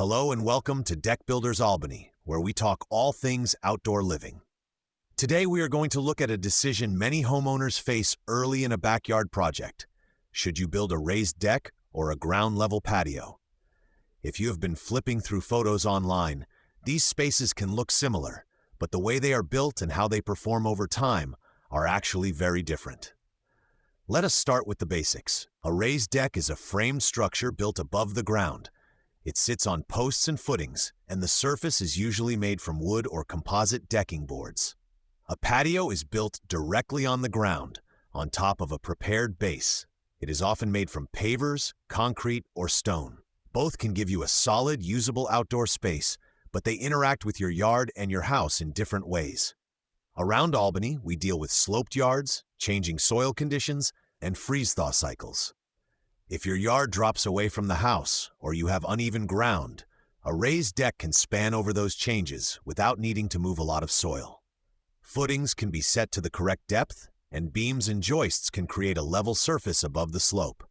Hello and welcome to Deck Builders Albany, where we talk all things outdoor living. Today we are going to look at a decision many homeowners face early in a backyard project. Should you build a raised deck or a ground-level patio? If you have been flipping through photos online, these spaces can look similar, but the way they are built and how they perform over time are actually very different. Let us start with the basics. A raised deck is a framed structure built above the ground. It sits on posts and footings, and the surface is usually made from wood or composite decking boards. A patio is built directly on the ground, on top of a prepared base. It is often made from pavers, concrete, or stone. Both can give you a solid, usable outdoor space, but they interact with your yard and your house in different ways. Around Albany, we deal with sloped yards, changing soil conditions, and freeze-thaw cycles. If your yard drops away from the house or you have uneven ground, a raised deck can span over those changes without needing to move a lot of soil. Footings can be set to the correct depth, and beams and joists can create a level surface above the slope.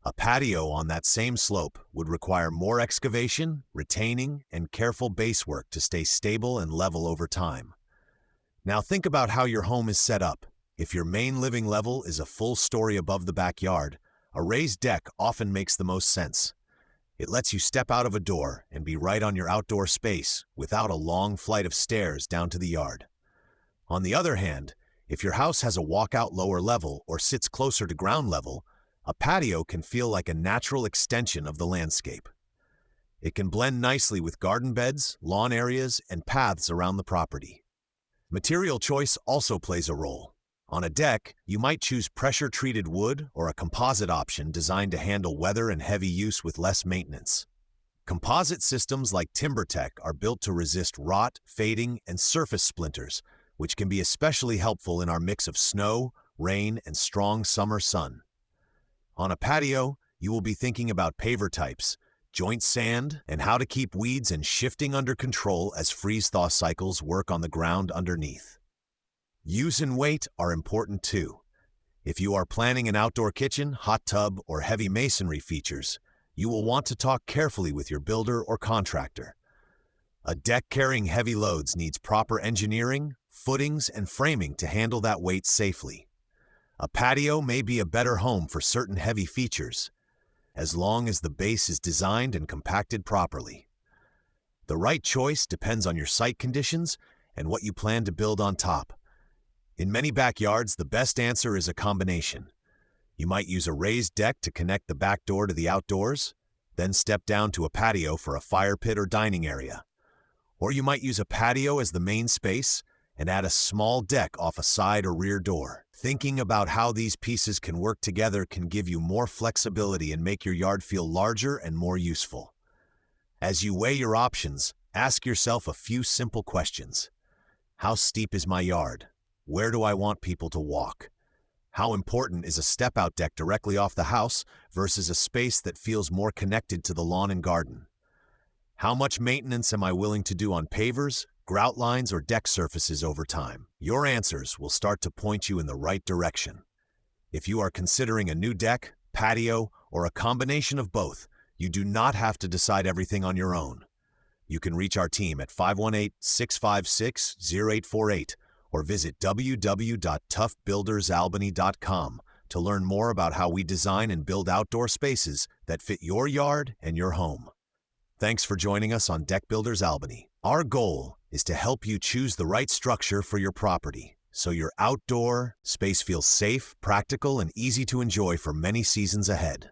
A patio on that same slope would require more excavation, retaining, and careful base work to stay stable and level over time. Now think about how your home is set up. If your main living level is a full story above the backyard, a raised deck often makes the most sense. It lets you step out of a door and be right on your outdoor space without a long flight of stairs down to the yard. On the other hand, if your house has a walkout lower level or sits closer to ground level, a patio can feel like a natural extension of the landscape. It can blend nicely with garden beds, lawn areas, and paths around the property. Material choice also plays a role. On a deck, you might choose pressure-treated wood or a composite option designed to handle weather and heavy use with less maintenance. Composite systems like TimberTech are built to resist rot, fading, and surface splinters, which can be especially helpful in our mix of snow, rain, and strong summer sun. On a patio, you will be thinking about paver types, joint sand, and how to keep weeds and shifting under control as freeze-thaw cycles work on the ground underneath. Use and weight are important too. If you are planning an outdoor kitchen, hot tub, or heavy masonry features, you will want to talk carefully with your builder or contractor. A deck carrying heavy loads needs proper engineering, footings, and framing to handle that weight safely. A patio may be a better home for certain heavy features, as long as the base is designed and compacted properly. The right choice depends on your site conditions and what you plan to build on top. In many backyards, the best answer is a combination. You might use a raised deck to connect the back door to the outdoors, then step down to a patio for a fire pit or dining area. Or you might use a patio as the main space and add a small deck off a side or rear door. Thinking about how these pieces can work together can give you more flexibility and make your yard feel larger and more useful. As you weigh your options, ask yourself a few simple questions. How steep is my yard? Where do I want people to walk? How important is a step-out deck directly off the house versus a space that feels more connected to the lawn and garden? How much maintenance am I willing to do on pavers, grout lines, or deck surfaces over time? Your answers will start to point you in the right direction. If you are considering a new deck, patio, or a combination of both, you do not have to decide everything on your own. You can reach our team at 518-656-0848 or visit www.toughbuildersalbany.com to learn more about how we design and build outdoor spaces that fit your yard and your home. Thanks for joining us on Deck Builders Albany. Our goal is to help you choose the right structure for your property, so your outdoor space feels safe, practical, and easy to enjoy for many seasons ahead.